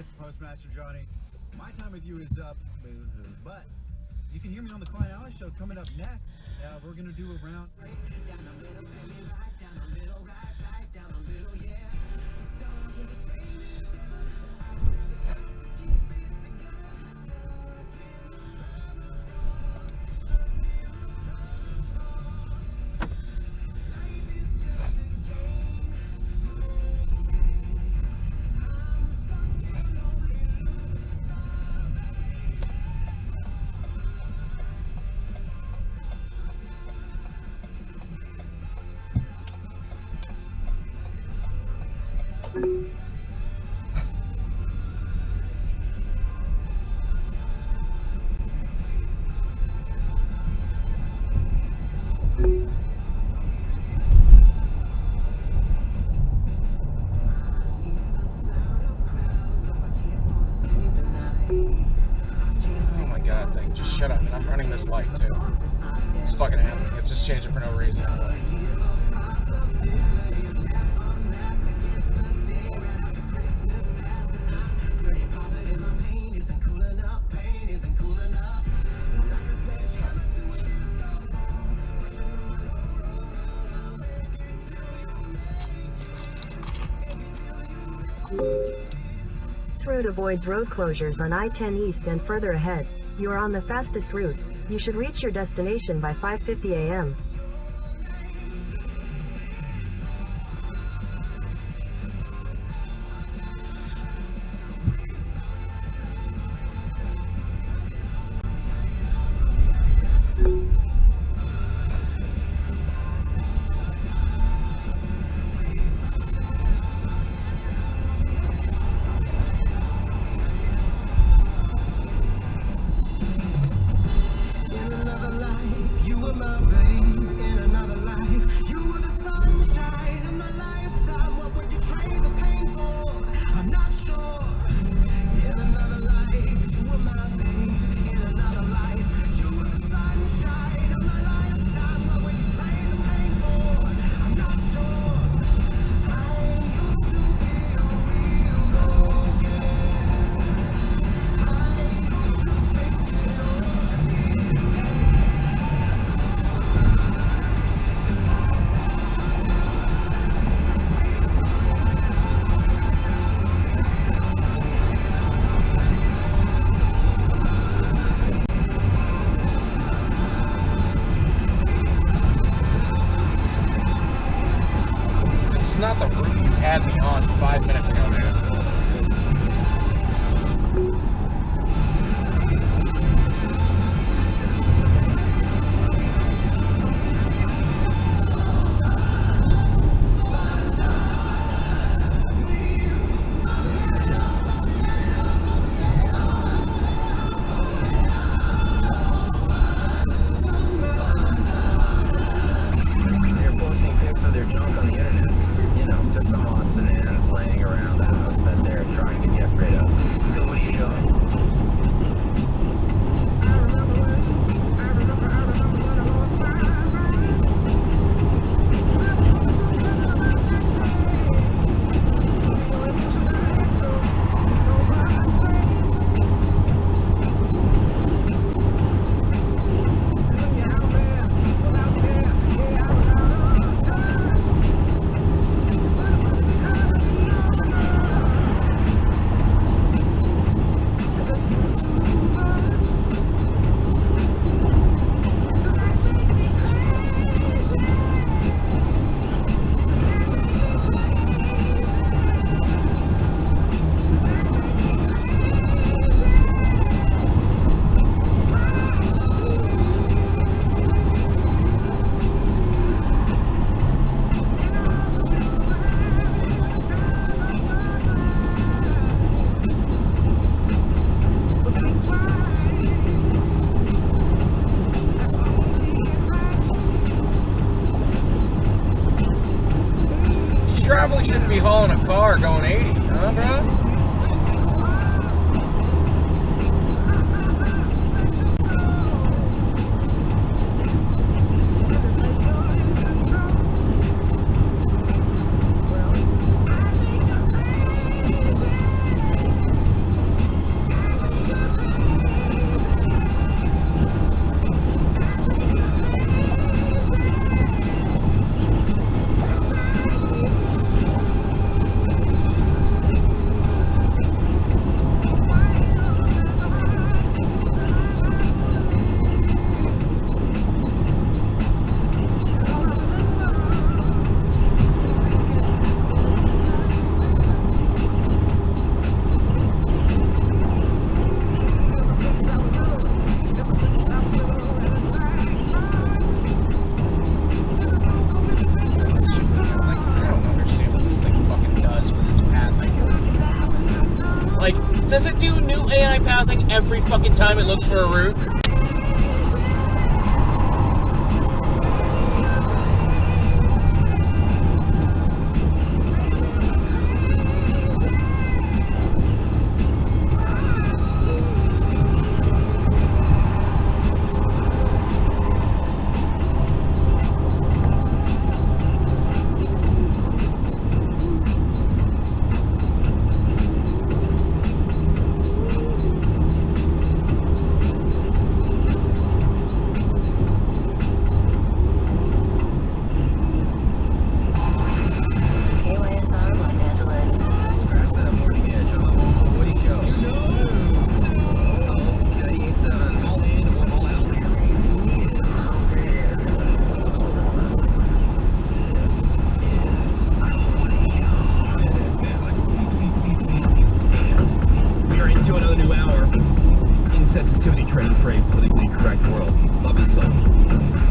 It's Postmaster Johnny. My time with you is up, but you can hear me on the Klein Alley Show coming up next. We're going to do a round. Shut up, and I'm running this light too. It's fucking happening. It's just changing for no reason. This route avoids road closures on I-10 East and further ahead. You are on the fastest route. You should reach your destination by 5:50 a.m. You were my baby. AI pathing every fucking time it looks for a route? Sensitivity training for a politically correct world. Love this song.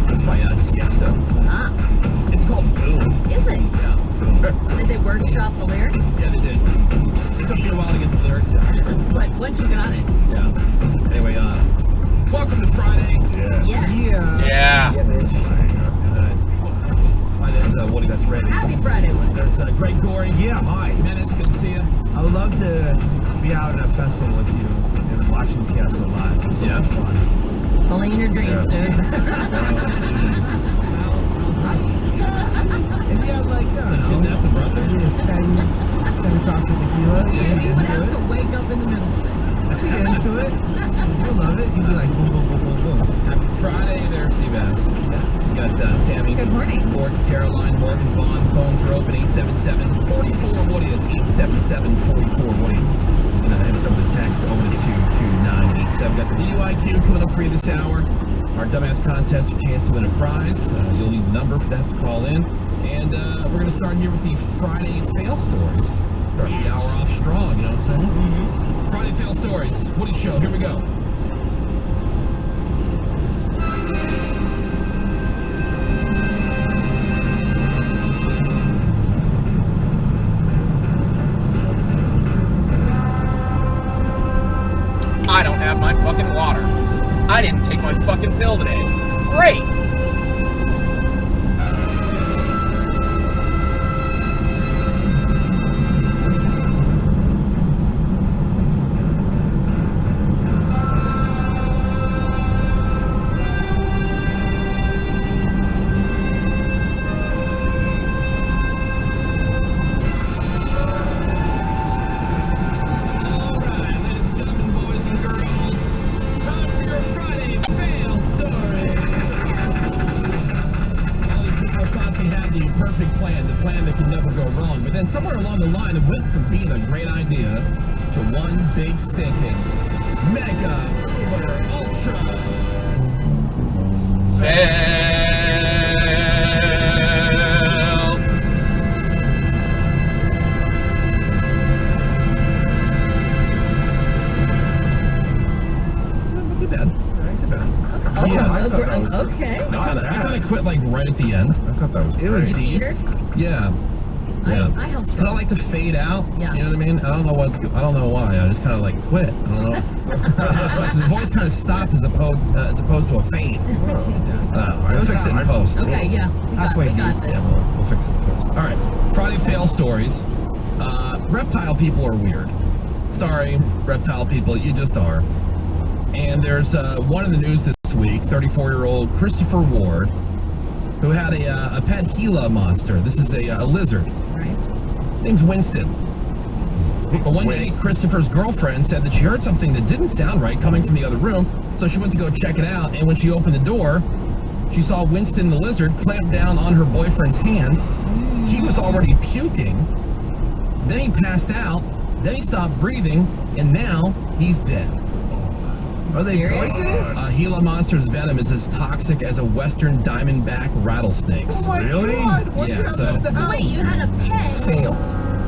It's by Tiesto. Ah. It's called Boom. Is it? Yeah. Did they workshop the lyrics? Yeah, they did. It took me a while to get the lyrics down. But once you got it. Yeah. Anyway, welcome to Friday. Yeah. Yeah. Yeah, bitch. Finance, Woody, that's ready. Happy Friday, Woody. There's Greg Gorey. Yeah, hi. Menace, good to see you. I would love to be out at a festival with you and watching Tiesto live. It's so much fun. Only in your dreams, dude. And yeah, like, I don't know. Kidnap the brother? Maybe 10 shots of tequila. You would have to wake up in the middle of it. Get into it. You'll love it. You'll be like, boom, boom, boom, boom, boom. Happy Friday there, Seabass. You got Sammy. Good morning. Morgan, Caroline, Morgan, Vaughn. Phones are open, 877-44-WOODY. That's 877-44-WOODY. And then hit us over the text over to 22987. Got the DUIQ coming up for you this hour. Our dumbass contest, your chance to win a prize. You'll need the number for that to call in. And we're going to start here with the Friday fail stories. Start the hour off strong, you know what I'm saying? Mm-hmm. Friday fail stories. Woody Show, here we go. I don't have my fucking water. I didn't take my fucking pill today. Great! Somewhere along the line, it went from being a great idea to one big stinking mega uber ultra fail. Not too bad. Not too bad. Okay. I kind of quit like right at the end. I thought that was Did you peter? Yeah. Yeah. I held Because I strong. like to fade out. Yeah. You know what I mean? I don't know why. I just kind of like quit. I don't know. The voice kind of stopped as opposed to a faint. We'll fix it in post. Okay, yeah. We got this. Yeah, we'll fix it in post. All right. Friday fail stories. Reptile people are weird. Sorry, reptile people, you just are. And there's one in the news this week. 34-year-old Christopher Ward, who had a pet Gila monster. This is a lizard. Right. Name's Winston. But one day, Christopher's girlfriend said that she heard something that didn't sound right coming from the other room, so she went to go check it out, and when she opened the door, she saw Winston the lizard clamp down on her boyfriend's hand. He was already puking. Then he passed out. Then he stopped breathing, and now he's dead. Are they Serious? poisonous? Gila monster's venom is as toxic as a western diamondback rattlesnakes. Oh my God. What Yeah, the so- hell? So wait, you had a pet Failed.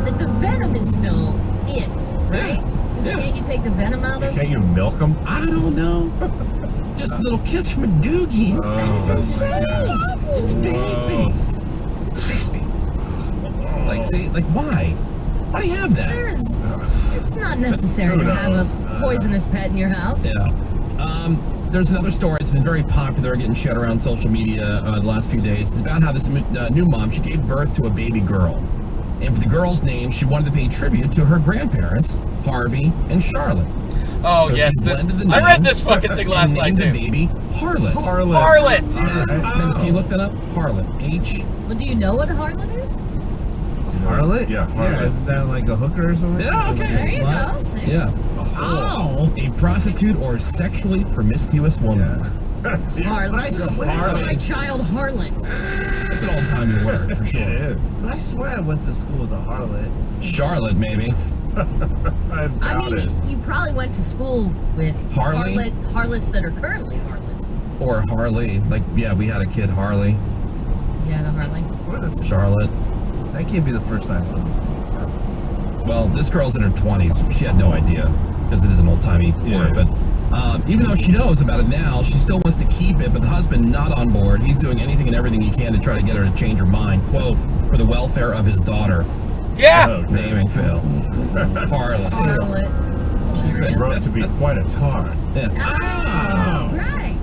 that the venom is still in, right? Yeah. Can't you take the venom out of? Can't you milk them? I don't know. Just a little kiss from a doogie. That is insane. Just a baby. Just a baby. Like, see, like, why? Why do you have that? It's not necessary to have a poisonous pet in your house. Yeah. There's another story. It's been very popular, getting shared around social media the last few days. It's about how this new mom, she gave birth to a baby girl. And for the girl's name, she wanted to pay tribute to her grandparents, Harvey and Charlotte. Oh, So yes. she blended the I read name this fucking thing last night, and named too. the baby Harlot. Harlot. Dennis, can you look that up? Harlot. Well, do you know what a harlot is? Harlot? Yeah, harlot. Yeah, isn't that like a hooker or something? Yeah, okay. There you Slut. go. See? Yeah. Oh. A prostitute or sexually promiscuous woman. Harlot. It's my child harlot. That's an old-timey word, for sure. It is. But I swear I went to school with a harlot. Charlotte, maybe. I doubt I mean, it. you probably went to school with Harley? harlots that are currently harlots. Or Harley. Like, yeah, we had a kid, Harley. Yeah, the Harley. What is this? Charlotte. That can't be the first time someone's harlot. Well, this girl's in her 20s. She had no idea, because it is an old-timey word. But even though she knows about it now, she still wants to keep it, but the husband not on board. He's doing anything and everything he can to try to get her to change her mind, quote, for the welfare of his daughter. Yeah. Okay. Naming Phil. Harlot. Harlot. She's been grown to be quite a tar. Yeah. Oh, right.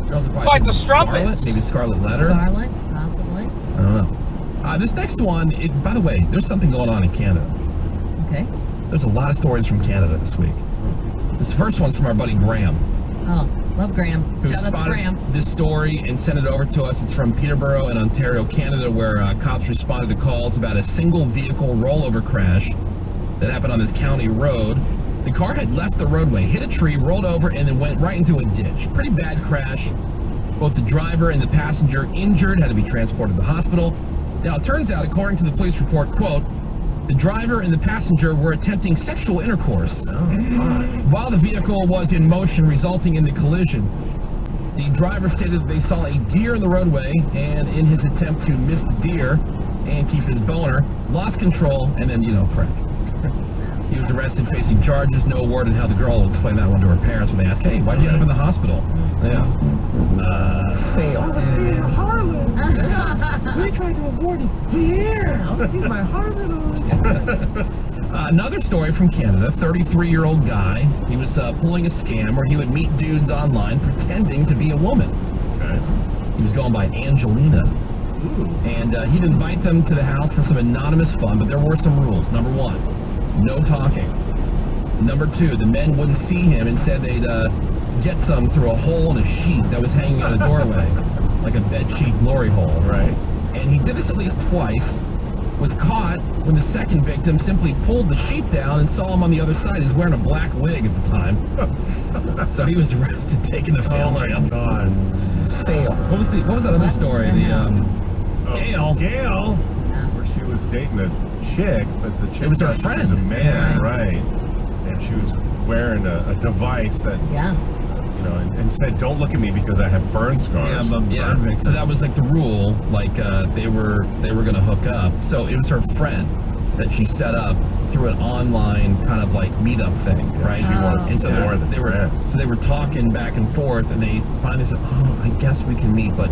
Girls are probably Quite the Scarlet, strumpets. maybe Scarlet Letter. Scarlet, possibly. I don't know. This next one, by the way, there's something going on in Canada. Okay. There's a lot of stories from Canada this week. This first one's from our buddy Graham, Oh, love Graham. who Shout out to spotted Graham. this story and sent it over to us. It's from Peterborough in Ontario, Canada, where cops responded to calls about a single vehicle rollover crash that happened on this county road. The car had left the roadway, hit a tree, rolled over, and then went right into a ditch. Pretty bad crash. Both the driver and the passenger injured, had to be transported to the hospital. Now, it turns out, according to the police report, quote, the driver and the passenger were attempting sexual intercourse while the vehicle was in motion, resulting in the collision. The driver stated that they saw a deer in the roadway, and in his attempt to miss the deer and keep his boner, lost control and then, crashed. He was arrested, facing charges. No word on how the girl will explain that one to her parents when they ask, hey, why'd you end up in the hospital? Yeah. Fail. I was being a harlot. We tried to avoid a deer. I'll keep my harlot on. Another story from Canada, 33-year-old guy. He was pulling a scam where he would meet dudes online pretending to be a woman. Okay. He was going by Angelina. And he'd invite them to the house for some anonymous fun, but there were some rules. Number 1, no talking. Number 2, the men wouldn't see him. Instead, they'd get some through a hole in a sheet that was hanging out a doorway, like a bed sheet glory hole. Right. And he did this at least twice, was caught when the second victim simply pulled the sheet down and saw him on the other side. He was wearing a black wig at the time. So he was arrested, taken to fail Oh my jail. God. Fail. What was that other story? Gail. Gail. Where she was dating a chick, but the chick It was her thought she was a friend. man, right? And she was wearing a device that, Yeah. and said, "Don't look at me because I have burn scars." Yeah, but Yeah. So that was like the rule. Like they were gonna hook up. So it was her friend that she set up through an online kind of like meetup thing, right? She wanted And so more than they were friends. talking back and forth, and they finally said, "Oh, I guess we can meet, but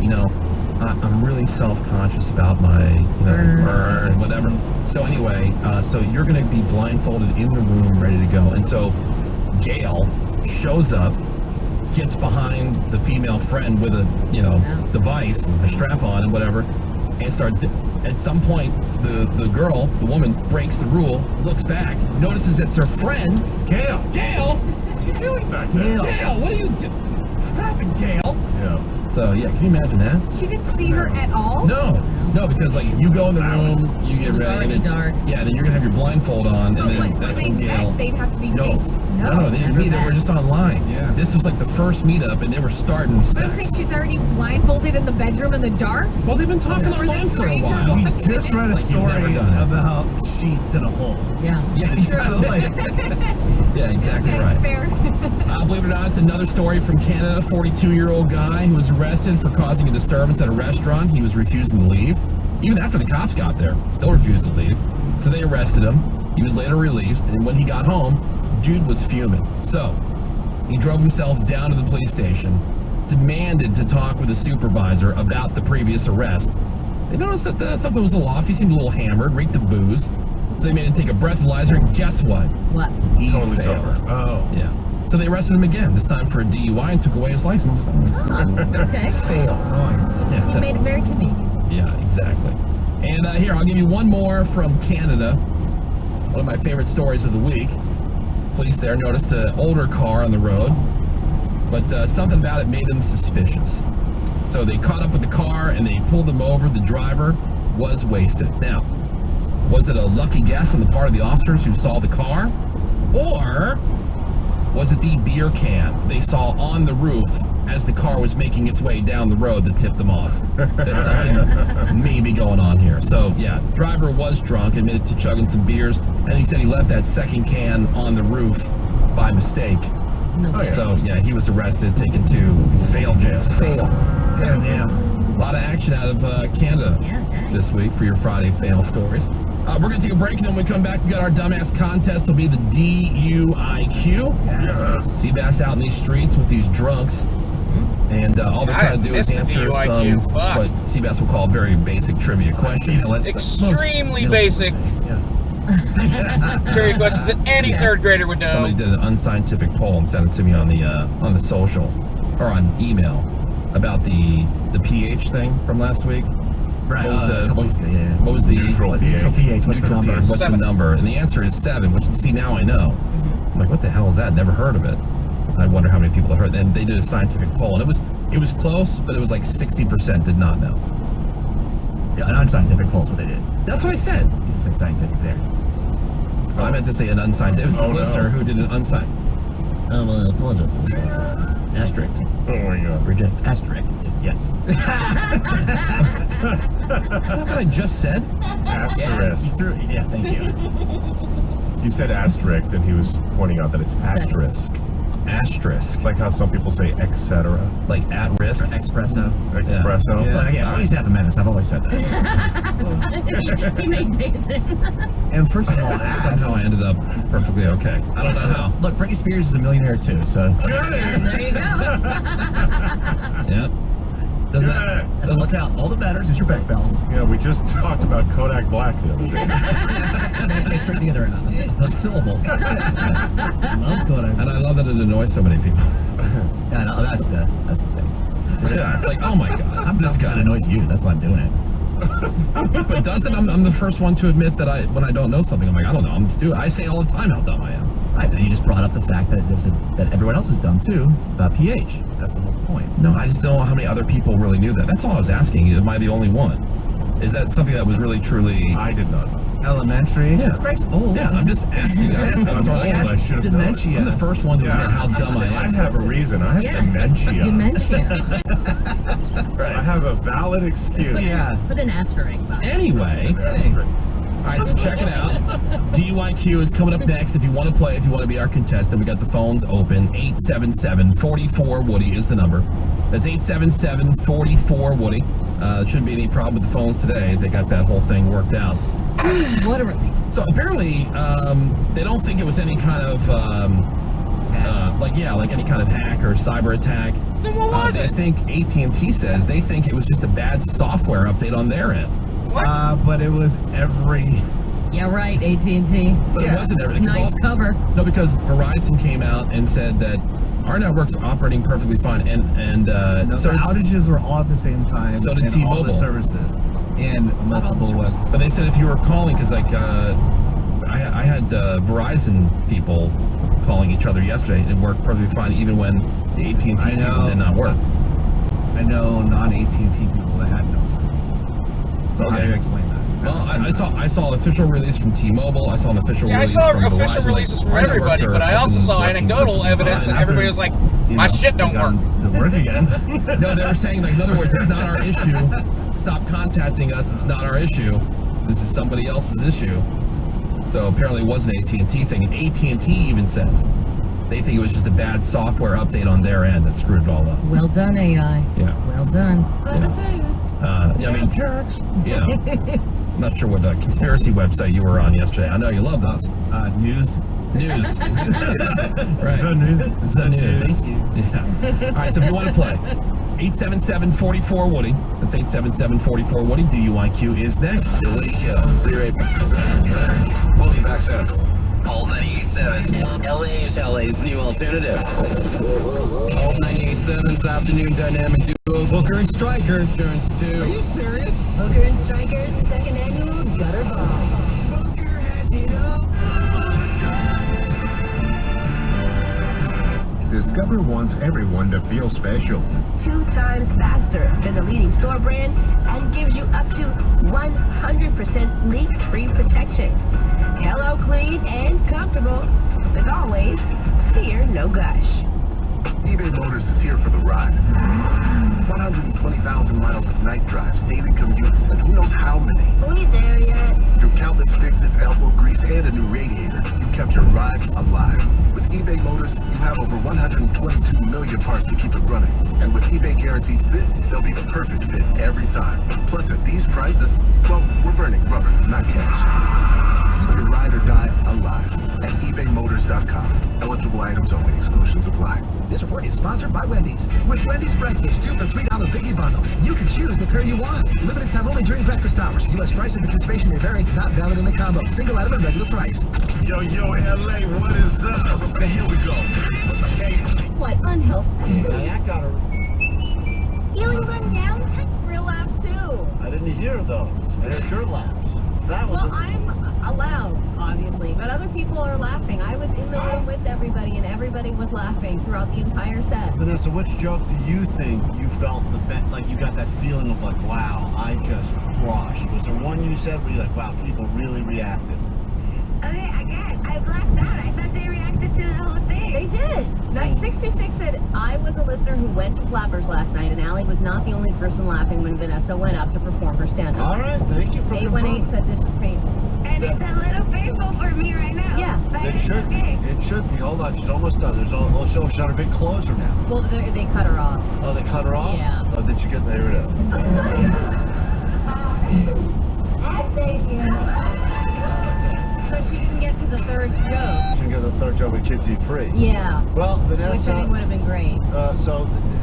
I'm really self-conscious about my burns and whatever." So anyway, so you're going to be blindfolded in the room, ready to go. And so Gail shows up, gets behind the female friend with a device, a strap on, and whatever, and starts. At some point, the girl, the woman, breaks the rule, looks back, notices it's her friend. It's Gail. Gail, what are you doing Back then. Gail, what are you doing? Stop it, Gail. Yeah. So yeah, can you imagine that? She didn't see her at all? No, because like you go in the room, you get It was ready, already and then, dark. Yeah, then you're gonna have your blindfold on, and then But that's when when they Gail. met, they'd have to be No, face. no, they didn't never meet. They were met. just online. Yeah. This was like the first meetup, and they were starting But I'm sex. saying she's already blindfolded in the bedroom in the dark. Well, they've been talking Or the online for a stranger while. walks We just read a Like you've never story done it. about sheets in a hole. Yeah. Yeah, exactly. Yeah, exactly right. Fair. Believe it or not, it's another story from Canada. 42-year-old guy who was arrested for causing a disturbance at a restaurant. He was refusing to leave. Even after the cops got there, still refused to leave. So they arrested him. He was later released, and when he got home, dude was fuming. So he drove himself down to the police station, demanded to talk with a supervisor about the previous arrest. They noticed that something was a little off. He seemed a little hammered, reeked of booze. So they made him take a breathalyzer, and guess what? What? He Totally failed. sober. Oh. Yeah. So they arrested him again, this time for a DUI, and took away his license. Oh, okay. Failed. He made it very convenient. Yeah, exactly. And here, I'll give you one more from Canada. One of my favorite stories of the week. Police there noticed an older car on the road, but something about it made them suspicious. So they caught up with the car and they pulled them over. The driver was wasted. Now, was it a lucky guess on the part of the officers who saw the car? Or was it the beer can they saw on the roof as the car was making its way down the road that tipped them off? That's something maybe going on here. So, yeah, driver was drunk, admitted to chugging some beers, and he said he left that second can on the roof by mistake. No. So, yeah, he was arrested, taken to fail jail. Yeah. A lot of action out of Canada this week for your Friday fail stories. We're going to take a break, and then when we come back, we got our dumbass contest. It'll be the DUIQ. Yes. Seabass out in these streets with these drunks. And all they're trying to do is answer some, what Seabass will call very basic trivia questions. Extremely basic trivia questions that any third grader would know. Somebody did an unscientific poll and sent it to me on the social, or on email, about the pH thing from last week. Right. What was the neutral pH? What's the number? What's the number? And the answer is 7, which, see, now I know. I'm like, what the hell is that? Never heard of it. I wonder how many people have heard. And they did a scientific poll, and it was close, but it was like 60% did not know. Yeah, an unscientific poll is what they did. That's what I said. You just said scientific there. Well, I meant to say an unscientific. It was a listener who did an unscientific. Apologize. Asterisk. Oh my God. Reject. Asterisk. Yes. Is that what I just said? Asterisk. Yeah, thank you. You said asterisk, and he was pointing out that it's asterisk. Asterisk. Like how some people say etc. Like at risk. Espresso. Espresso. Well, again, I used to have a menace. I've always said that. He maintains it. And first of all, Somehow I ended up perfectly okay. I don't know how. Look, Britney Spears is a millionaire too, so. There you go. Yep. And look out, all that matters is your bank balance. Yeah, we just talked about Kodak Black the other day. They straight together a syllable. Love Kodak. And I love that it annoys so many people. Yeah, no, that's the thing. Yeah, it's like, oh my God, this guy. It annoys you. That's why I'm doing it. But doesn't? I'm the first one to admit that when I don't know something, I'm like, I don't know. I'm stupid. I say all the time how dumb I am. Right, and you just brought up the fact that that everyone else is dumb too about pH. That's the whole point. No, I just don't know how many other people really knew that. That's all I was asking. Am I the only one? Is that something that was really, truly... I did not know. Elementary. Yeah. Greg's old. Yeah, I'm just asking guys. I'm old. I should have known. Dementia. I'm the first one to admit how dumb I I am. have a reason. I have dementia. Dementia. I have a valid excuse. Yeah. Put an asterisk by it. Anyway, Asterisk. all right, so check it out. DUIQ is coming up next. If you want to play, if you want to be our contestant, we got the phones open. 877-44-WOODY is the number. That's 877-44-WOODY. Shouldn't be any problem with the phones today. They got that whole thing worked out. Literally. So apparently, they don't think it was any kind of, like any kind of hack or cyber attack. Then what was I it? think AT&T says they think it was just a bad software update on their end. What? But it was every. Yeah, right, AT&T. But it wasn't everything. 'cause Nice cover. No, because Verizon came out and said that our network's operating perfectly fine, and No, so the outages were all at the same time. So did and all T-Mobile. the services and multiple websites. But they said if you were calling, because like I had Verizon people calling each other yesterday, it worked perfectly fine, even when the AT&T people did not work. I know non-AT&T people that had no service. So how do you explain that? Well, I saw an official release from T-Mobile. I saw an official release I saw from official Verizon. releases from Our networks everybody, are but I also saw working anecdotal perfectly evidence, fine. and everybody was like, my shit don't work. To work again. No, they were saying, like, in other words, it's not our issue. Stop contacting us. It's not our issue. This is somebody else's issue. So apparently it was an AT&T thing. And AT&T even says they think it was just a bad software update on their end that screwed it all up. Well done, AI. Yeah. Well done. Yeah, I mean, jerks. Yeah. I'm not sure what conspiracy website you were on yesterday. I know you love those. News. News. Right. The news. The news. Yeah. All right, so if you want to play, 877-44-WOODY. That's 877-44-WOODY. DUIQ is next. The Woody Show. Be right back. We'll be back soon. Alt 98.7. LA's new alternative. Alt 98.7 this afternoon. Dynamic duo Booker and Stryker turns 2. Are you serious? Booker and Stryker's second annual Gutter Ball. Booker has it up. Discover wants everyone to feel special. 2 times faster than the leading store brand and gives you up to 100% leak-free protection. Hello, clean and comfortable. As always, fear no gush. eBay Motors is here for the ride. 120,000 miles of night drives, daily commutes, and who knows how many. Are we there yet? Through countless fixes, elbow grease, and a new radiator, you kept your ride alive. With eBay Motors, you have over 122 million parts to keep it running. And with eBay Guaranteed Fit, they'll be the perfect fit every time. Plus, at these prices, well, we're burning rubber, not cash. Keep your ride or die alive at ebaymotors.com. Eligible items only. Exclusions apply. This report is sponsored by Wendy's. With Wendy's breakfast, 2 for $3 Biggie Bundles. You can choose the pair you want. Limited time only during breakfast hours. U.S. price and participation may vary. Not valid in a combo. Single item at regular price. Yo, LA, what is up? Here we go. What unhealthy? That got a... Feeling run down? Real laughs too. I didn't hear those. I heard your laughs. That was Well, I'm allowed, obviously, but other people are laughing. I was in the room with everybody, and everybody was laughing throughout the entire set. Vanessa, which joke do you think you felt the best, like you got that feeling of like, wow, I just crushed? Was there one you said where you're like, wow, people really reacted? Okay, again, I blacked out. I thought they reacted to the whole thing. They did. 626 said, I was a listener who went to Flappers last night, and Allie was not the only person laughing when Vanessa went up to perform her stand-up. All right, thank you for 818 said this is painful. And it's a little painful for me right now. Yeah. But It it's should okay. be. It should be. Hold on, she's almost done. She's on a big closer now. Well, they cut her off. Oh, they cut her off? Yeah. Oh, did you get there? It is. Thank you. So she didn't get to the third joke. She can go to the third job with Kids Eat Free. Yeah. Well, Which I Vanessa, think would have been great.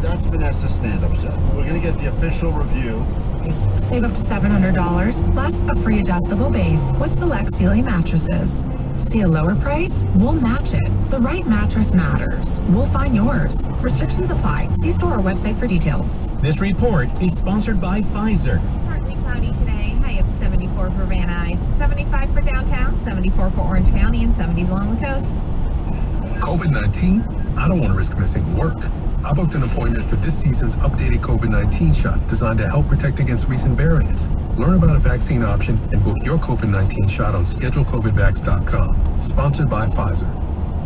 that's Vanessa's stand-up set. We're going to get the official review. Save up to $700 plus a free adjustable base with select Sealy mattresses. See a lower price? We'll match it. The right mattress matters. We'll find yours. Restrictions apply. See store or website for details. This report is sponsored by Pfizer. Partly cloudy today. High of 74 for Van Nuys, 75 for downtown, 74 for Orange County, and 70s along the coast. COVID-19? I don't want to risk missing work. I booked an appointment for this season's updated COVID-19 shot designed to help protect against recent variants. Learn about a vaccine option and book your COVID-19 shot on schedulecovidvax.com. Sponsored by Pfizer.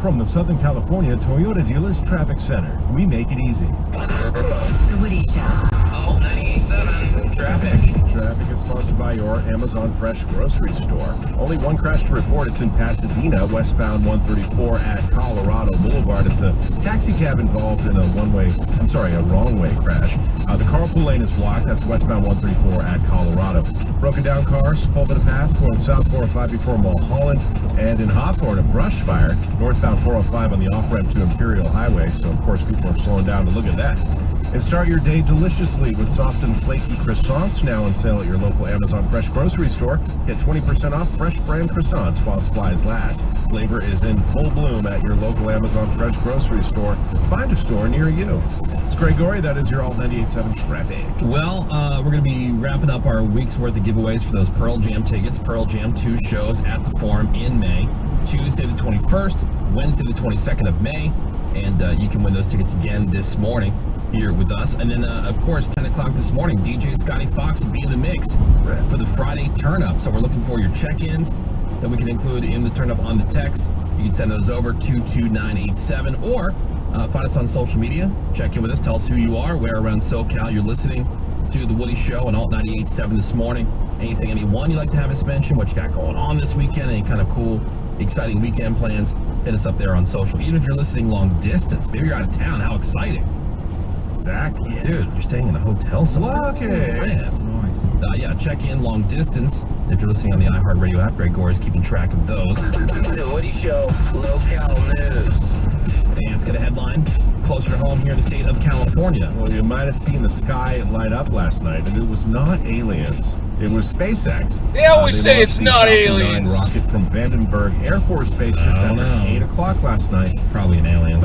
From the Southern California Toyota Dealers Traffic Center, we make it easy. The Woody Show. Alt 98.7 Traffic. Traffic is sponsored by your Amazon Fresh grocery store. Only one crash to report. It's in Pasadena, westbound 134 at Colorado Boulevard. It's a taxi cab involved in a wrong-way crash. The carpool lane is blocked. That's westbound 134 at Colorado. Broken down cars, Pulpit Pass, going south 405 before Mulholland. And in Hawthorne, a brush fire, northbound 405 on the off-ramp to Imperial Highway. So, of course, people are slowing down to look at that. And start your day deliciously with soft and flaky croissants now on sale at your local Amazon Fresh grocery store. Get 20% off fresh brand croissants while supplies last. Flavor is in full bloom at your local Amazon Fresh grocery store. Find a store near you. It's Gregory. That is your Alt 98.7 traffic. Well, we're going to be wrapping up our week's worth of giveaways for those Pearl Jam tickets. Pearl Jam 2 shows at the Forum in May. Tuesday the 21st, Wednesday the 22nd of May. And you can win those tickets again this morning here with us. And then, of course, 10 o'clock this morning, DJ Scotty Fox will be in the mix for the Friday turn-up. So we're looking for your check-ins that we can include in the turn-up on the text. You can send those over to 22987 or find us on social media. Check in with us. Tell us who you are, where around SoCal you're listening to The Woody Show on Alt 98.7 this morning. Anything, anyone you'd like to have us mention, what you got going on this weekend, any kind of cool, exciting weekend plans, hit us up there on social. Even if you're listening long distance, maybe you're out of town, how exciting. Exactly. Dude, you're staying in a hotel somewhere. Okay. Man. Yeah, check in long distance. If you're listening on the iHeartRadio app, Greg Gore is keeping track of those. The Woody Show local news. And it's got a headline. closer to home here in the state of California. Well, you might have seen the sky light up last night, and it was not aliens. It was SpaceX. They always say launched it's the not Falcon 9 aliens. rocket from Vandenberg Air Force Base just after 8 o'clock last night. Probably an alien.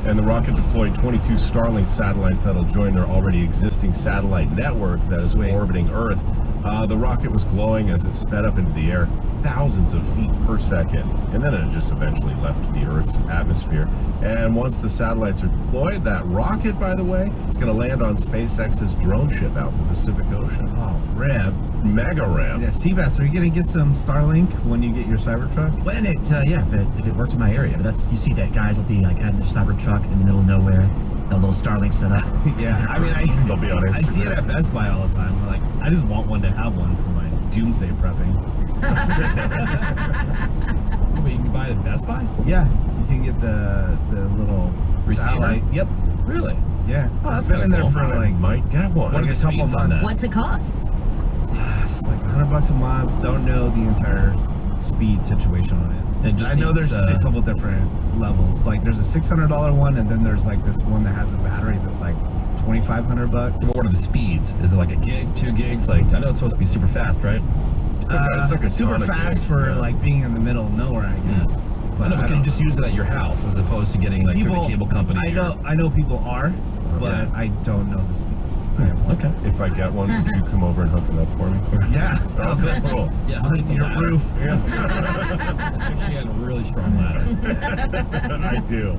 And the rocket deployed 22 Starlink satellites that'll join their already existing satellite network that is orbiting Earth. The rocket was glowing as it sped up into the air thousands of feet per second, and then it just eventually left the Earth's atmosphere. And once the satellites are deployed, that rocket, by the way, is going to land on SpaceX's drone ship out in the Pacific Ocean. Oh, Reb. Mega Ram. Yeah, Seabass, are you going to get some Starlink when you get your Cybertruck? When it, if it works in my area. But that's, you see that guys will be like at their Cybertruck in the middle of nowhere, a little Starlink set up. Yeah, I mean, I see it at Best Buy all the time. Like, I just want one to have one for my doomsday prepping. Wait, you can buy it at Best Buy? Yeah, you can get the little receiver. Satellite. Yep. Really? Yeah. Oh, that's It's been in there cool. for like might get one. Like a couple months. What's it cost? It's like $100 a month. Don't know the entire speed situation on it. I know there's a couple different levels. Like there's a $600 one, and then there's like this one that has a battery that's like $2,500. What are the speeds? Is it like a gig, 2 gigs? Like I know it's supposed to be super fast, right? It's like a super ton of fast gigs, for yeah. like being in the middle of nowhere, I guess. I know, but can you just use it at your house as opposed to getting like through the cable company? I know people are, but I don't know the speeds. Okay. If I get one, would you come over and hook it up for me? Yeah. Okay, cool. Yeah, hook it to your ladder. roof. That's actually a really strong ladder. I do.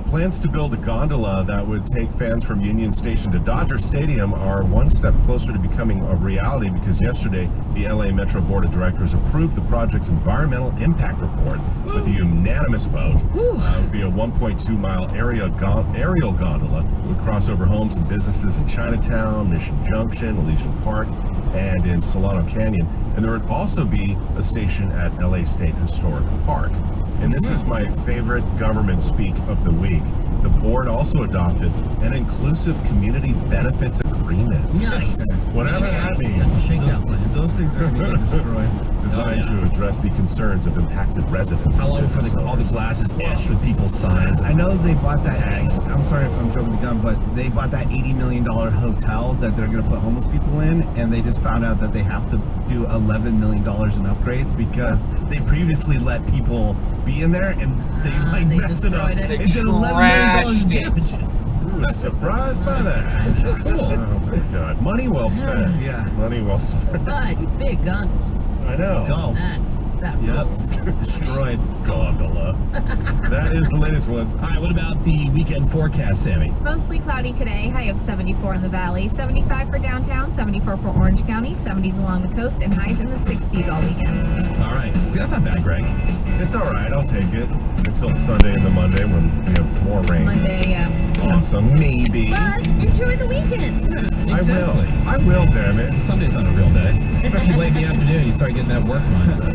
Plans to build a gondola that would take fans from Union Station to Dodger Stadium are one step closer to becoming a reality because yesterday the LA Metro Board of Directors approved the project's environmental impact report with a unanimous vote. It would be a 1.2-mile aerial gondola. It would cross over homes and businesses in Chinatown, Mission Junction, Elysian Park, and in Solano Canyon. And there would also be a station at LA State Historic Park. And this is my favorite government speak of the week. The board also adopted an inclusive community benefits agreement. Nice. Whatever that means. That's a shakedown plan. Those things are going to get destroyed. Designed to address the concerns of impacted residents. How long before all the glasses etched with people's signs? I know they bought that tags. I'm sorry if I'm jumping the gun, but they bought that $80 million hotel that they're going to put homeless people in, and they just found out that they have to do $11 million in upgrades because they previously let people be in there and they messed it up. destroyed it. They did $11 million damages. Ooh, surprised by that. Cool. Oh my God. Money well spent. Yeah. Money well spent. God, you big gondola. I know. Go. That rules. Destroyed. Gondola. That is the latest one. All right, what about the weekend forecast, Sammy? Mostly cloudy today, high of 74 in the valley, 75 for downtown, 74 for Orange County, 70s along the coast, and highs in the 60s all weekend. All right. See, that's not bad, Greg. It's all right. I'll take it until Sunday and the Monday when we have more rain. Monday, yeah. Awesome. Maybe. But enjoy the weekend. Exactly. I will, damn it. Sunday's not a real day. Especially late in the afternoon, you start getting that work mindset.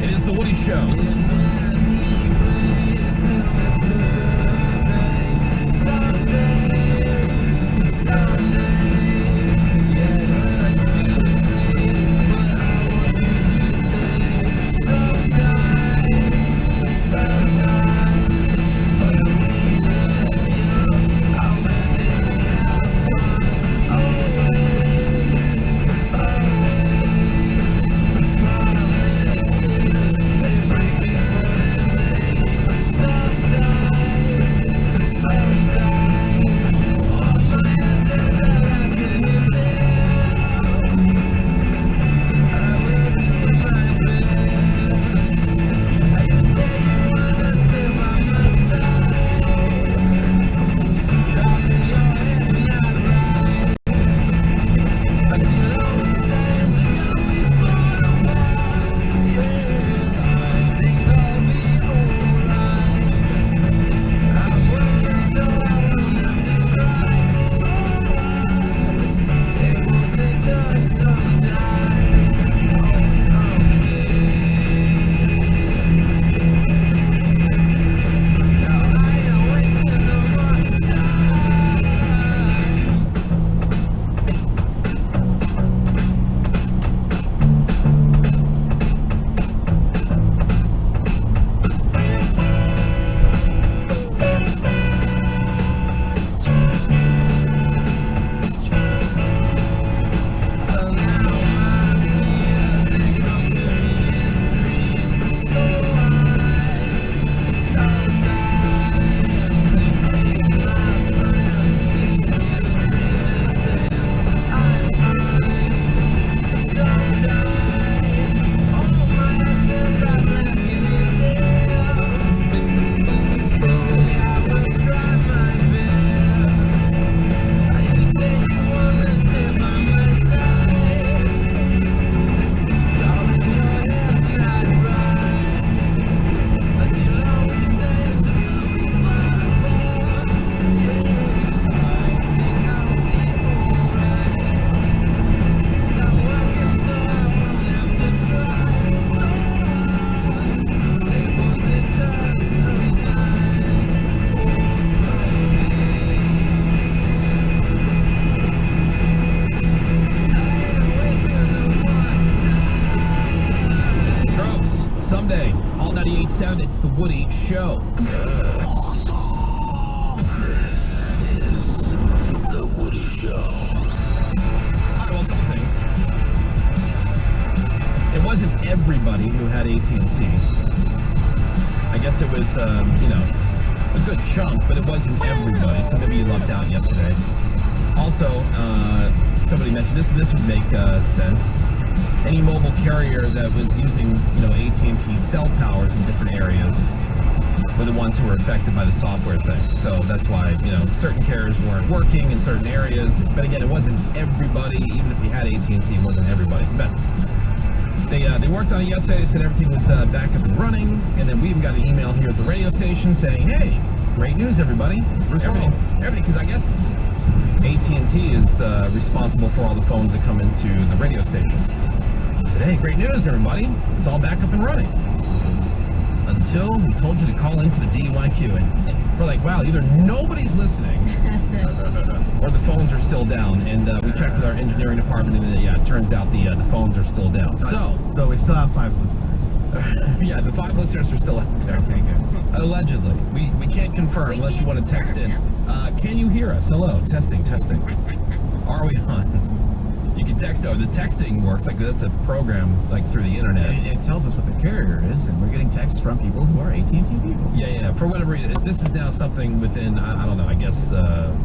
It is The Woody Show. 877. It's the Woody Show. Awesome. This is the Woody Show. All right, well, a couple things. It wasn't everybody who had AT&T. I guess it was, a good chunk, but it wasn't everybody. So maybe you lucked out yesterday. Also, somebody mentioned this would make sense. Any mobile carrier that was using, AT&T cell towers in different areas were the ones who were affected by the software thing. So that's why, certain carriers weren't working in certain areas. But again, it wasn't everybody. Even if you had AT&T, it wasn't everybody. But they worked on it yesterday. They said everything was back up and running. And then we even got an email here at the radio station saying, hey, great news, everybody. Everything, because I guess AT&T is responsible for all the phones that come into the radio station. Hey, great news, everybody. It's all back up and running. Until we told you to call in for the DUIQ. And we're like, wow, either nobody's listening or the phones are still down. And we checked with our engineering department, and it turns out the phones are still down. So we still have 5 listeners. Yeah, the 5 listeners are still out there. Okay, good. Allegedly. We can't confirm unless you want to text in. Can you hear us? Hello. Testing. Are we on? You can text over. The texting works like that's a program like through the internet. It tells us what the carrier is, and we're getting texts from people who are AT&T people. Yeah. For whatever reason, this is now something within, I don't know, I guess the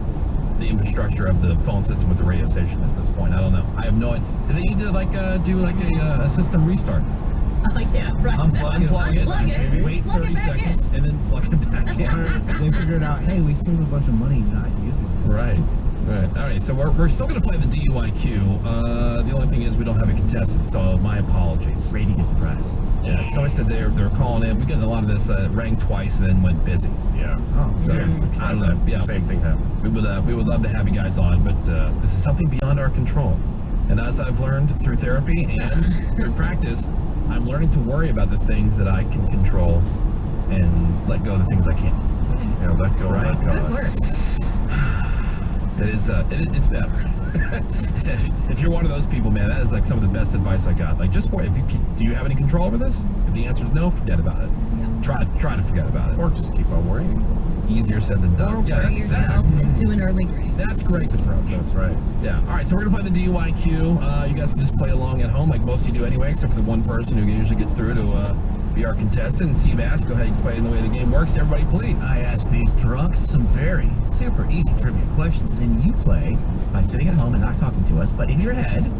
infrastructure of the phone system with the radio station at this point. I don't know. I have no idea. Do they need to do a system restart? Oh, yeah, right. Unplug it, wait 30 seconds, and then plug it back in. They figured out, hey, we save a bunch of money not using this. Right. All right, so we're still going to play the DUIQ. The only thing is we don't have a contestant, so my apologies. Brady gets the prize. Yeah, somebody said they were calling in. We got a lot of this rang twice and then went busy. Yeah. Oh, so I don't know. Yeah, same thing happened. We would love to have you guys on, but this is something beyond our control. And as I've learned through therapy and through practice, I'm learning to worry about the things that I can control and let go of the things I can't. Yeah, let go. Right. Let go. Good work. It's better. If you're one of those people, man, that is like some of the best advice I got. Like, just do you have any control over this? If the answer is no, forget about it. Yeah. Try to forget about it. Or just keep on worrying. Easier said than done. Or worry yourself into an early grave. That's Greg's approach. That's right. Yeah. All right, so we're going to play the DUIQ. You guys can just play along at home like most of you do anyway, except for the one person who usually gets through to be our contestant. Seabass, go ahead and explain the way the game works to everybody, please. I ask these drunks some very super easy trivia questions, and then you play by sitting at home and not talking to us, but in your head,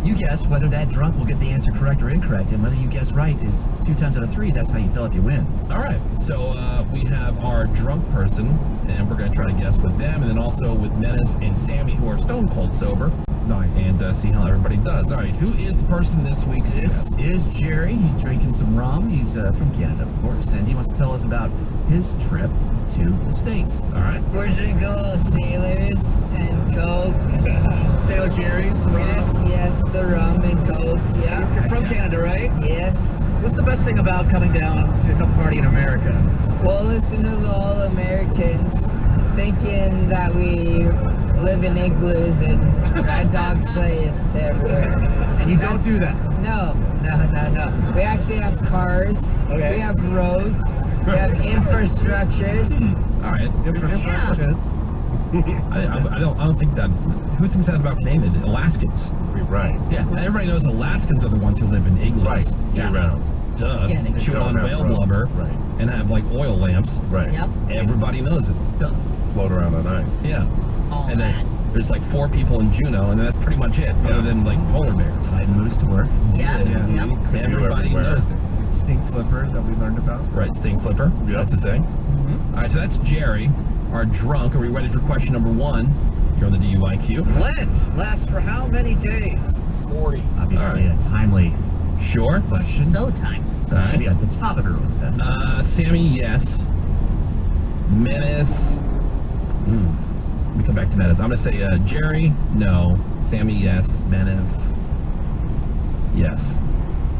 you guess whether that drunk will get the answer correct or incorrect, and whether you guess right is 2 times out of 3. That's how you tell if you win. All right, so we have our drunk person, and we're going to try to guess with them, and then also with Menace and Sammy, who are stone cold sober. Nice. And see how everybody does. All right, who is the person this week? This is Jerry. He's drinking some rum. He's from Canada, of course, and he wants to tell us about his trip to the States. All right. We're drinking a little Sailors and Coke. Sailor Jerry's? Yes, the rum and Coke, yeah. You're from Canada, right? Yes. What's the best thing about coming down to a cup party in America? We'll listen to the All-Americans, thinking that we live in igloos and ride dog sleighs everywhere. And you don't do that? No. We actually have cars. Okay. We have roads. We have infrastructures. All right. Infrastructures. I don't think that. Who thinks that about Canadians? Alaskans. Right. Yeah. Everybody knows Alaskans are the ones who live in igloos. Right. Year round. Duh. Yeah, Chew on whale blubber. Right. And have like oil lamps. Right. Yep. Everybody knows it. Duh. Float around on ice. Yeah. All and that. then there's like 4 people in Juneau, and then that's pretty much it, other than like polar bears. Riding moose to work. Yeah. Yep. Everybody knows it. Stink flipper that we learned about. Right, sting flipper. Yep. That's a thing. Mm-hmm. All right, so that's Jerry, our drunk. Are we ready for question number 1? You're on the DUIQ. Lent lasts for how many days? 40. Obviously, a timely Sure. question. So timely. So it should be at the top of everyone's head. Sammy, yes. Menace. Let me come back to Menace. I'm going to say Jerry, no. Sammy, yes. Menace, yes.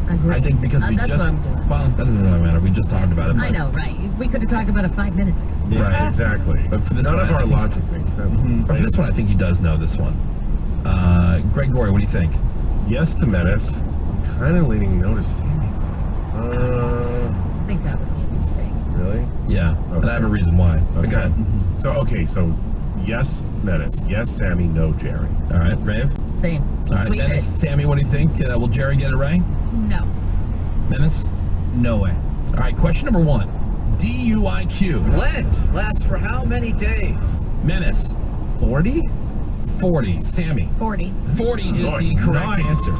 Agreed. I think because we that's just... what I'm doing. Well, that doesn't really matter. We just talked about it. I know, right? We could have talked about it 5 minutes ago. Yeah. Right, exactly. But for this None one, of I our think- logic makes sense. But for this one, I think he does know this one. Gregory, what do you think? Yes to Menace. I'm kind of leaning no to Sammy. I think that would be Yeah, and I have a reason why. Okay. Go ahead. So yes, Menace. Yes, Sammy. No, Jerry. All right, Rave. Same. All right, Sweep Menace. it. Sammy, what do you think? Will Jerry get it right? No. Menace? No way. All right, question number 1. DUIQ. Lent lasts for how many days? Menace. 40? 40. Sammy. 40. 40 is the correct answer.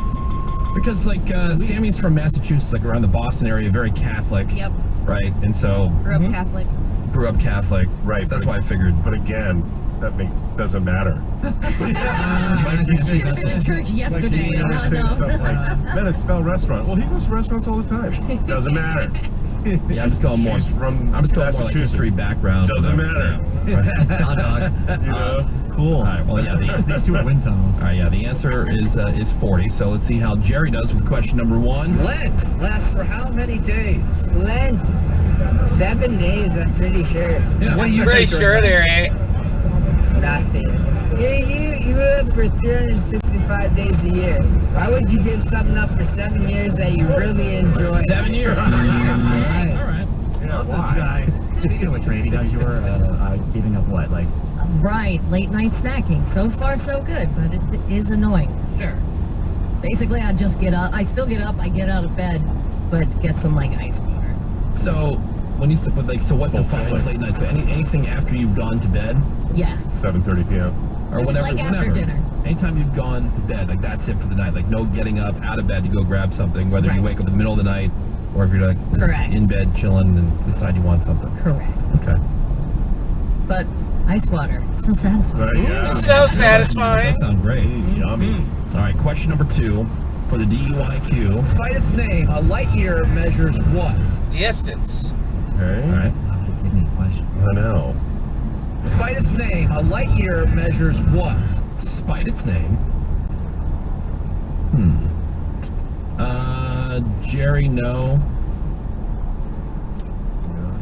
Because, like, Sammy's from Massachusetts, like around the Boston area, very Catholic. Yep. Right? And so... Grew up Catholic. Grew up Catholic. Right. So that's why I figured. But again, that doesn't matter. You should have been to church yesterday. Like, say stuff like, Menace, spell restaurant. Well, he goes to restaurants all the time. Doesn't matter. Yeah, I'm just going more. She's from I'm just going more like history background. Doesn't matter. You know? Cool. All right. Well, yeah. These two are wind tunnels. All right. Yeah. The answer is 40. So let's see how Jerry does with question number 1. Lent lasts for how many days? Lent. 7 days, I'm pretty sure. Yeah. What are you pretty sure there, eh? Nothing. You live for 365 days a year. Why would you give something up for 7 years that you really enjoy? 7 years. All right. Yeah, this guy. Speaking of which, Randy, how's your giving up what? Like, Right, late night snacking. So far, so good, but it is annoying. Sure. Basically, I just get up. I still get up. I get out of bed, but get some like ice water. So when you said like, so what defines late night? So anything after you've gone to bed? Yeah. 7:30 p.m. Or whenever. Like after dinner. Anytime you've gone to bed, like that's it for the night. Like no getting up out of bed to go grab something, whether you wake up in the middle of the night or if you're like just Correct. in bed chilling and decide you want something. Correct. Okay. But ice water, so satisfying. So satisfying. That sounds great. Yummy. All right, question number 2 for the DUIQ. Despite its name, a light year measures what? Distance. Okay. All right. give me a question. I know. Despite its name, a light year measures what? Despite its name. Jerry, no.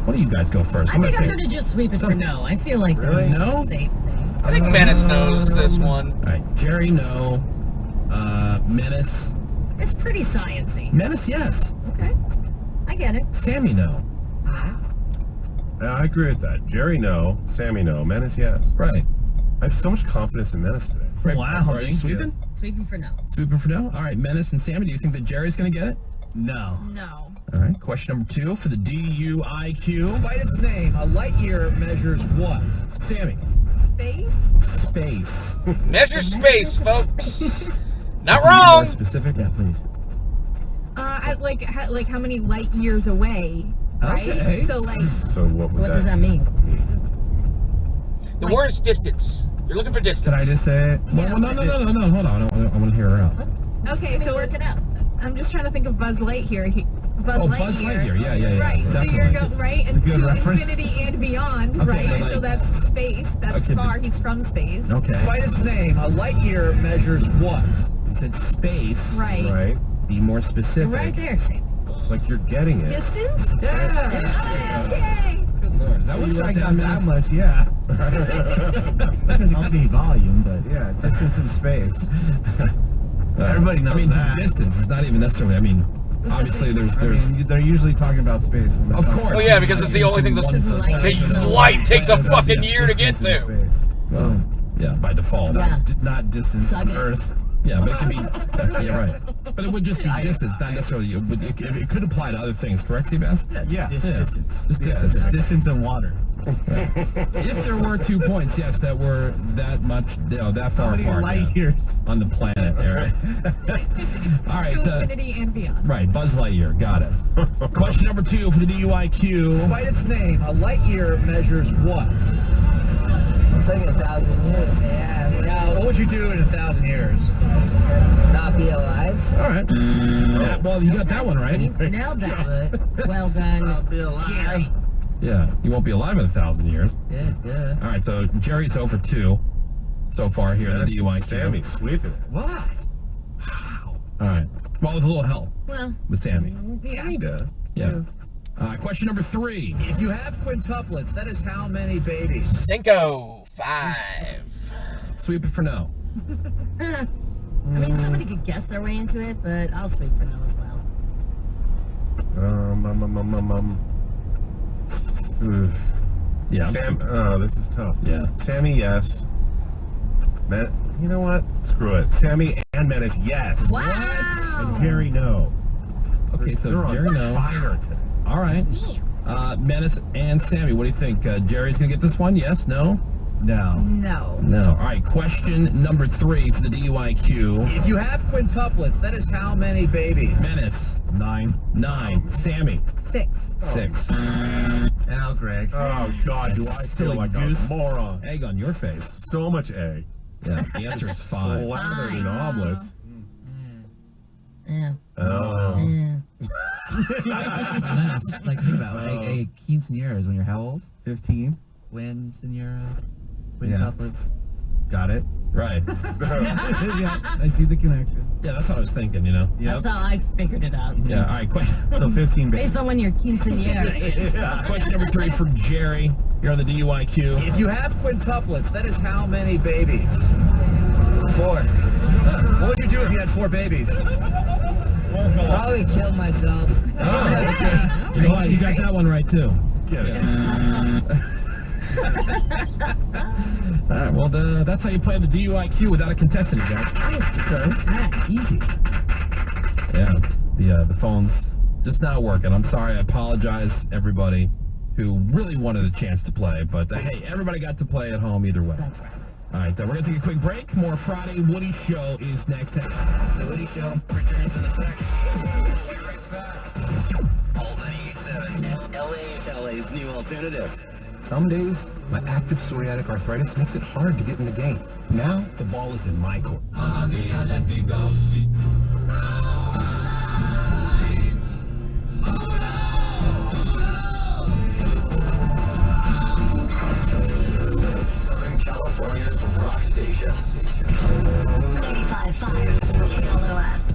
Why don't you guys go first? I think I'm going to just sweep it for no. I feel like that's No? a safe thing. I think Menace knows this one. All right, Jerry, no. Menace. It's pretty sciencey. Menace, yes. Okay. I get it. Sammy, no. Yeah, I agree with that. Jerry, no. Sammy, no. Menace, yes. Right. I have so much confidence in Menace today. Right. Wow. Are you sweeping? Sweeping for no. Sweeping for no? All right, Menace and Sammy, do you think that Jerry's going to get it? No. No. All right, question number 2 for the DUIQ. Despite its name, a light year measures what? Sammy. Space? Space. Measure space, folks. Not More wrong. specific? Yeah, please. Like how many light years away, right? Okay. So like, So what would What does that mean? The word is distance. You're looking for distance. Did I just say it? Well, no, hold on. I want to hear her out. okay, so work it out. I'm just trying to think of Buzz Lightyear. Buzz Lightyear. Yeah. Right. So Definitely. you're going right and Good to reference. infinity and beyond, Okay, right? but So that's space. That's Okay, far. He's from space. Okay. Despite its name, a light year measures what? You said space. Right. Right? Be more specific. Right there, Sam. Like you're getting it. Distance? Yeah. Yay! Good lord. That was You like got 10 that minutes. much, yeah. Because it could be volume, but Yeah, distance in space. Everybody knows just that. distance. It's not even necessarily. I mean, obviously, there's. They're usually talking about space. When Of course. Well, yeah, because it's the only thing that's light takes a fucking year to get to. Well, yeah, by default. Yeah. Not distance Suck on it. Earth. Yeah, but it could be. Yeah, right. But it would just be distance, not necessarily. It could apply to other things, correct, Seabass? Yeah. Distance. Just Yeah, distance. distance and water. If there were 2 points, yes, that were that much, that far How many apart light years? on the planet. All right. All right. To infinity and beyond. Right. Buzz Lightyear. Got it. Question number 2 for the DUIQ. Despite its name, a light year measures what? It's like 1,000 years. Yeah. What would you do in 1,000 years? Not be alive? All right. Well, you got that one right. You nailed that. Well done, Jerry. Yeah, you won't be alive in 1,000 years. yeah. All right, so Jerry's over 2 so far here in the DUIQ. Sammy sweeping it. What? All right. Well, with a little help Well, with Sammy. Kinda. Yeah. Question number 3. If you have quintuplets, that is how many babies? Cinco. 5. Sweep it for no. I mean, somebody could guess their way into it, but I'll sweep for no as well. Yeah. This is tough. Yeah. Sammy, yes. You know what? Screw it. Sammy and Menace, yes. Wow. And Jerry, no. Okay, so They're on Jerry, no. fire today. All right. Menace and Sammy, what do you think? Jerry's going to get this one? Yes? No? No. No. No. All right, question number 3 for the DUIQ. If you have quintuplets, that is how many babies? Menace. 9. 9. Sammy. 6. 6. Now, Greg. Oh, God, do I Silly feel like goose. a moron. Egg on your face. So much egg. Yeah, the answer is 5. Slathered in omelets. Yeah. Oh. Like, think about it. A quinceañera is when you're how old? 15. Quinceañera. Quintuplets. Got it. Right. Yeah, I see the connection. Yeah, that's what I was thinking, you know. That's how I figured it out. Yeah, all right, question. So 15 babies. Based on when your quinceañera is. Question number 3 for Jerry. You're on the DUIQ. If you have quintuplets, that is how many babies? 4. What would you do if you had 4 babies? Probably kill myself. Oh, you know what? You got that one right, too. Get it. All right, well, that's how you play the DUIQ without a contestant, guys. Okay. Easy. Yeah, the phone's just not working. I'm sorry. I apologize, everybody who really wanted a chance to play. But, hey, everybody got to play at home either way. That's right. All right, we're going to take a quick break. More Friday Woody Show is next. The Woody Show returns in a sec. We'll be right back. All 98.7 LA's new alternative. Some days, my active psoriatic arthritis makes it hard to get in the game. Now, the ball is in my court. Let me go. Southern California's rock station. 95.5 KLOS.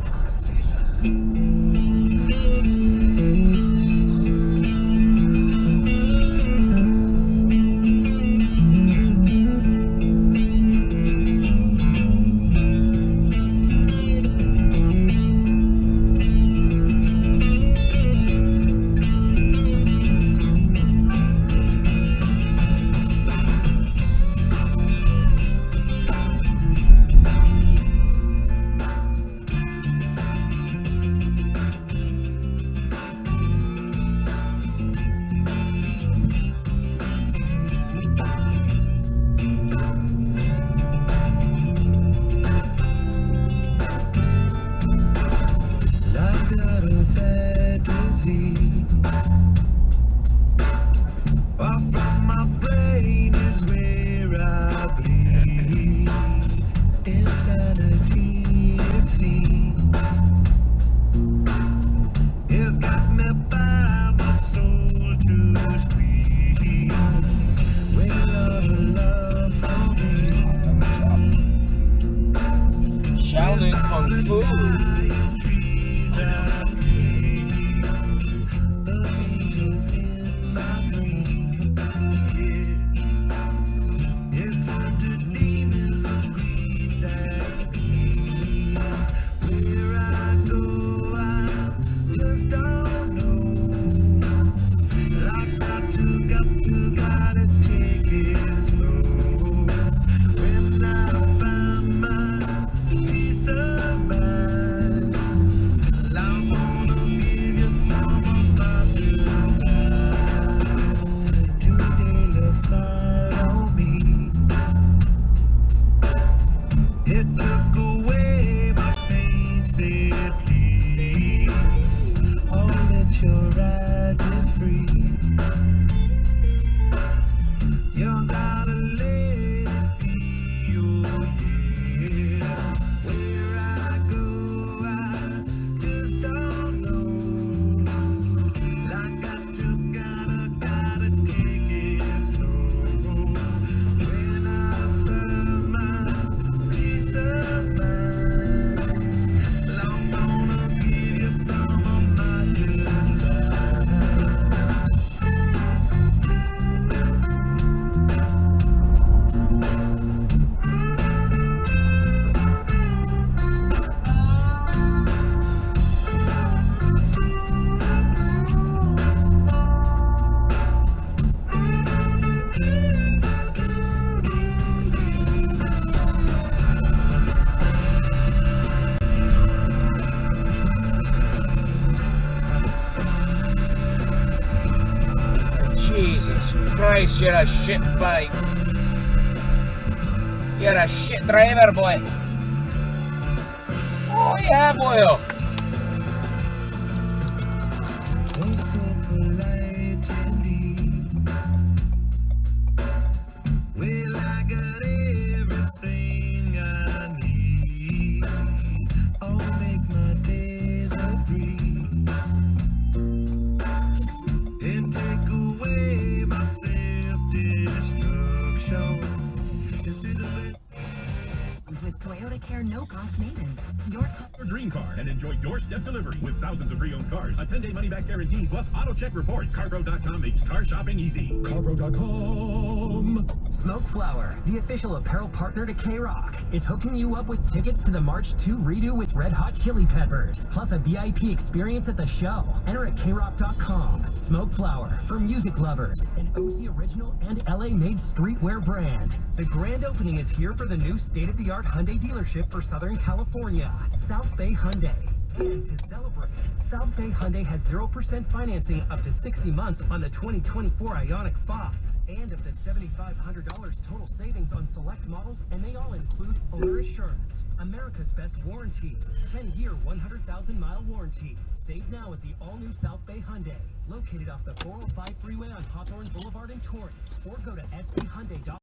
Peace of mind. Alex, you're a shit bike. You're a shit driver, boy. Oh yeah, boy. Well, I got everything I need. I'll make my days a breeze and take away my self-destruction. With Toyota Care no-cost maintenance, your dream car and enjoy doorstep delivery with thousands of pre-owned cars, a 10-day money-back guarantee, plus auto-check reports. Carpro.com makes car shopping easy. Carpro.com. Smoke Flower, the official apparel partner to K-Rock, is hooking you up with tickets to the March 2 redo with Red Hot Chili Peppers, plus a VIP experience at the show. Enter at krock.com. Smoke Flower, for music lovers, an OC original and LA-made streetwear brand. The grand opening is here for the new state-of-the-art Hyundai dealership for Southern California, South Bay Hyundai. And to celebrate, South Bay Hyundai has 0% financing up to 60 months on the 2024 Ioniq 5. And up to $7,500 total savings on select models, and they all include owner assurance, America's best warranty, 10-year, 100,000-mile warranty. Save now at the all-new South Bay Hyundai, located off the 405 freeway on Hawthorne Boulevard in Torrance, or go to sbhyundai.com.